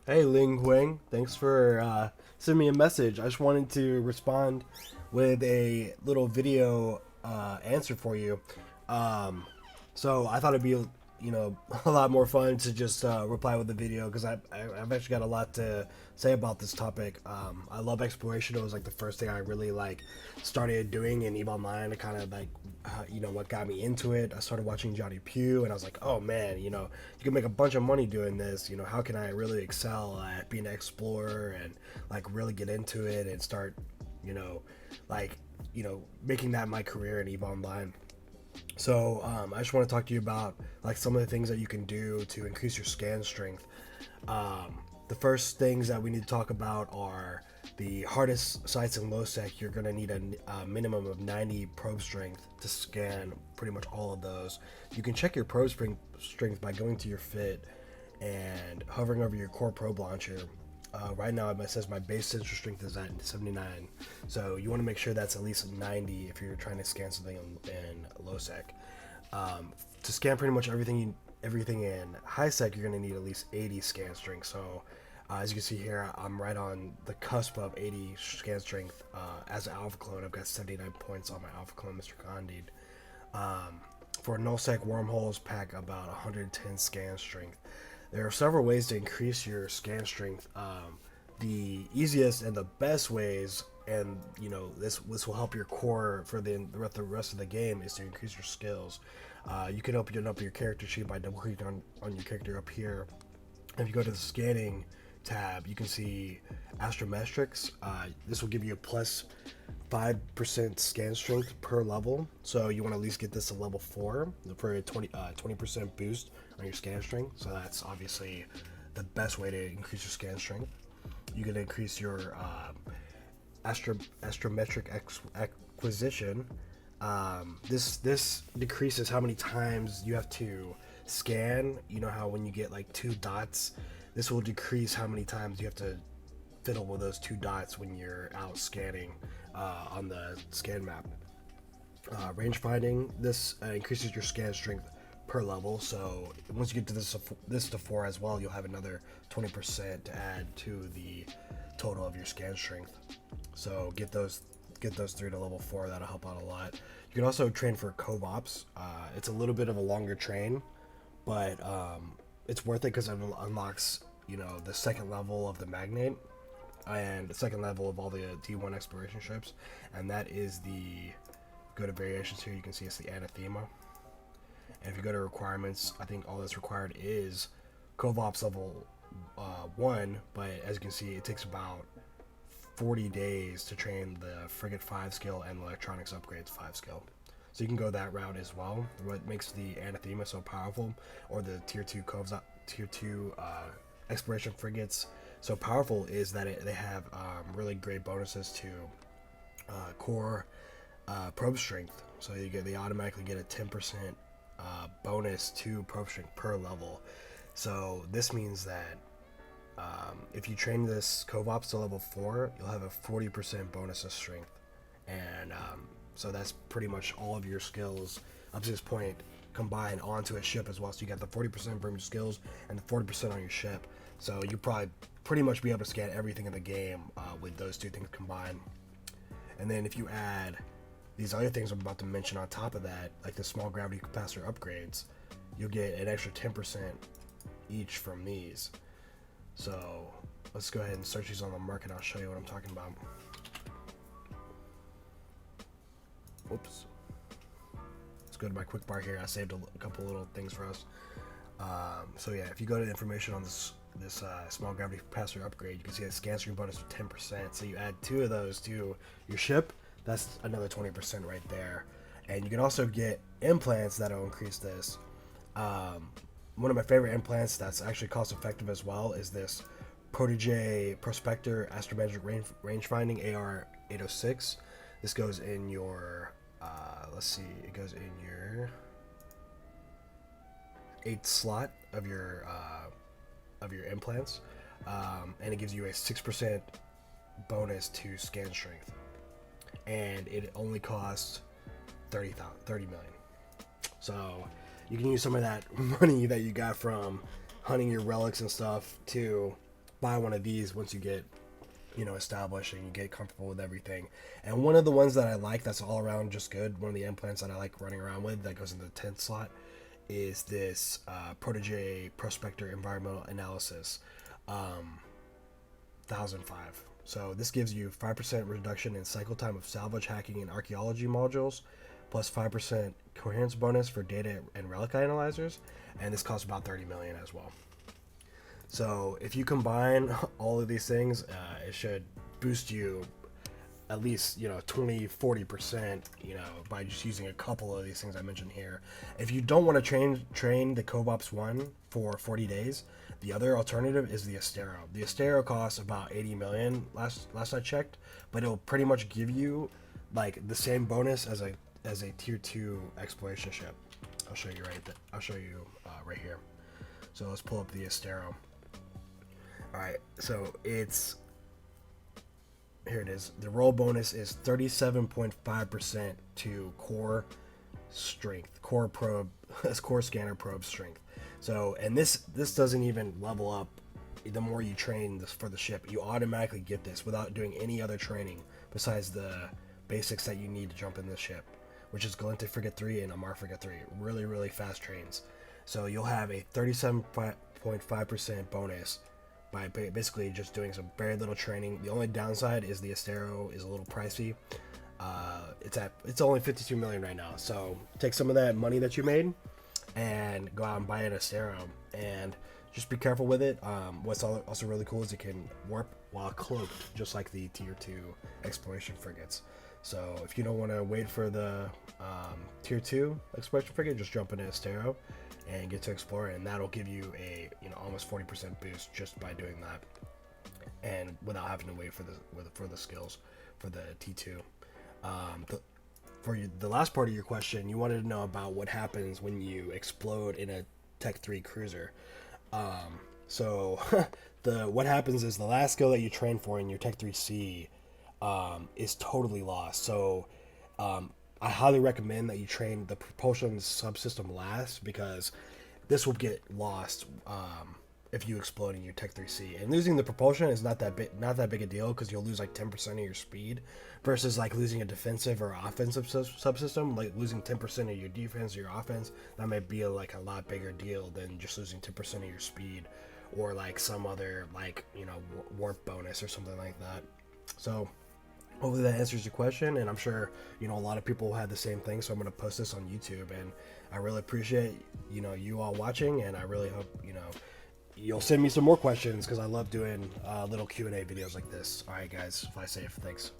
Hey Ling Huang, thanks for sending me a message. I just wanted to respond with a little video answer for you. Um, so I thought it'd be, a lot more fun to just reply with a video because I've actually got a lot to say about this topic. I love exploration. It was like the first thing I really like started doing in EVE Online. It kind of like, what got me into it. I started watching Johnny Pugh and I was like, oh man, you can make a bunch of money doing this. How can I really excel at being an explorer and like really get into it and start, you know, like, making that my career in EVE Online. So I just want to talk to you about like some of the things that you can do to increase your scan strength. The first things that we need to talk about are the hardest sites in lowsec. You're going to need a minimum of 90 probe strength to scan pretty much all of those. You can check your probe strength by going to your fit and hovering over your core probe launcher. Right now it says my base sensor strength is at 79, so you want to make sure that's at least 90 if you're trying to scan something in lowsec. To scan pretty much everything in Highsec, you're going to need at least 80 scan strength. So as you can see here, I'm right on the cusp of 80 scan strength. As an alpha clone, I've got 79 points on my alpha clone, Mr Kahndid. For nullsec wormholes, pack about 110 scan strength. There are several ways to increase your scan strength. The easiest and the best ways, and this will help your core for the rest of the game, is to increase your skills. You can open up your character sheet by double clicking on your character up here. If you go to the scanning tab, you can see Astrometrics. This will give you a plus 5% scan strength per level. So you want to at least get this to level 4 for a 20% boost on your scan strength. So that's obviously the best way to increase your scan strength. You can increase your astrometric acquisition. This decreases how many times you have to scan. You know how when you get like 2 dots, this will decrease how many times you have to fiddle with those 2 dots when you're out scanning on the scan map. Rangefinding, this increases your scan strength per level. So once you get to this to 4 as well, you'll have another 20% to add to the total of your scan strength. So get those 3 to level 4. That'll help out a lot. You can also train for Cov Ops. It's a little bit of a longer train, but it's worth it because it unlocks the second level of the Magnate and the second level of all the D1 exploration ships, and that is the, go to variations here, you can see it's the Anathema. And if you go to requirements, I think all that's required is Cov Ops level 1, but as you can see, it takes about 40 days to train the Frigate 5 skill and Electronics Upgrades 5 skill. So you can go that route as well. What makes the Anathema so powerful, or the tier 2 exploration frigates so powerful, is that they have really great bonuses to core probe strength. So they automatically get a 10% bonus to probe strength per level. So this means that if you train this Cov Ops to level 4, you'll have a 40% bonus of strength, and so that's pretty much all of your skills up to this point combined onto a ship as well. So you got the 40% from your skills and the 40% on your ship. So you probably pretty much be able to scan everything in the game with those 2 things combined. And then if you add these other things I'm about to mention on top of that, like the small gravity capacitor upgrades, you'll get an extra 10% each from these. So let's go ahead and search these on the market. I'll show you what I'm talking about. Whoops. Let's go to my quick bar here. I saved a couple little things for us. So yeah, if you go to information on this small gravity capacitor upgrade, you can see a scan strength bonus of 10%. So you add 2 of those to your ship, that's another 20% right there. And you can also get implants that'll increase this. One of my favorite implants that's actually cost effective as well is this Protege Prospector Astrometric Rangefinding AR 806. This goes in your it goes in your 8th slot of your implants, and it gives you a 6% bonus to scan strength, and it only costs 30 million. So you can use some of that money that you got from hunting your relics and stuff to buy one of these once you get, established and you get comfortable with everything. And one of the ones that I like that's all around just good, one of the implants that I like running around with that goes in the 10th slot, is this Protege Prospector Environmental Analysis 1005. So this gives you 5% reduction in cycle time of salvage, hacking, and archaeology modules, plus 5% coherence bonus for data and relic analyzers, and this costs about 30 million as well. So if you combine all of these things, it should boost you at least 20-40%, by just using a couple of these things I mentioned here. If you don't want to train the Cov Ops 1 for 40 days, the other alternative is the Estero. The Estero costs about 80 million last I checked, but it'll pretty much give you like the same bonus as a tier 2 exploration ship. I'll show you right here. So let's pull up the Estero. Alright, so here it is. The roll bonus is 37.5% to core strength, core scanner probe strength. So, and this doesn't even level up the more you train this for the ship. You automatically get this without doing any other training besides the basics that you need to jump in this ship, which is Galactic Frigate 3 and Amar Frigate 3. Really, really fast trains. So you'll have a 37.5% bonus by basically just doing some very little training. The only downside is the Estero is a little pricey. It's only 52 million right now. So take some of that money that you made and go out and buy an Estero, and just be careful with it. What's also really cool is it can warp while cloaked, just like the tier 2 exploration frigates. So if you don't want to wait for the tier 2 exploration frigate, just jump into Estero and get to explore, and that'll give you a almost 40% boost just by doing that, and without having to wait for the skills for the T2. For the last part of your question, you wanted to know about what happens when you explode in a Tech 3 cruiser. So what happens is the last skill that you train for in your Tech 3C is totally lost. So I highly recommend that you train the propulsion subsystem last, because this will get lost if you explode in your Tech 3C. And losing the propulsion is not that big a deal, because you'll lose like 10% of your speed, versus like losing a defensive or offensive subsystem, like losing 10% of your defense or your offense. That might be a lot bigger deal than just losing 10% of your speed, or like some other warp bonus or something like that. So hopefully that answers your question, and I'm sure a lot of people had the same thing, so I'm going to post this on YouTube, and I really appreciate you all watching, and I really hope you'll send me some more questions, because I love doing little Q&A videos like this. Alright guys, fly safe, thanks.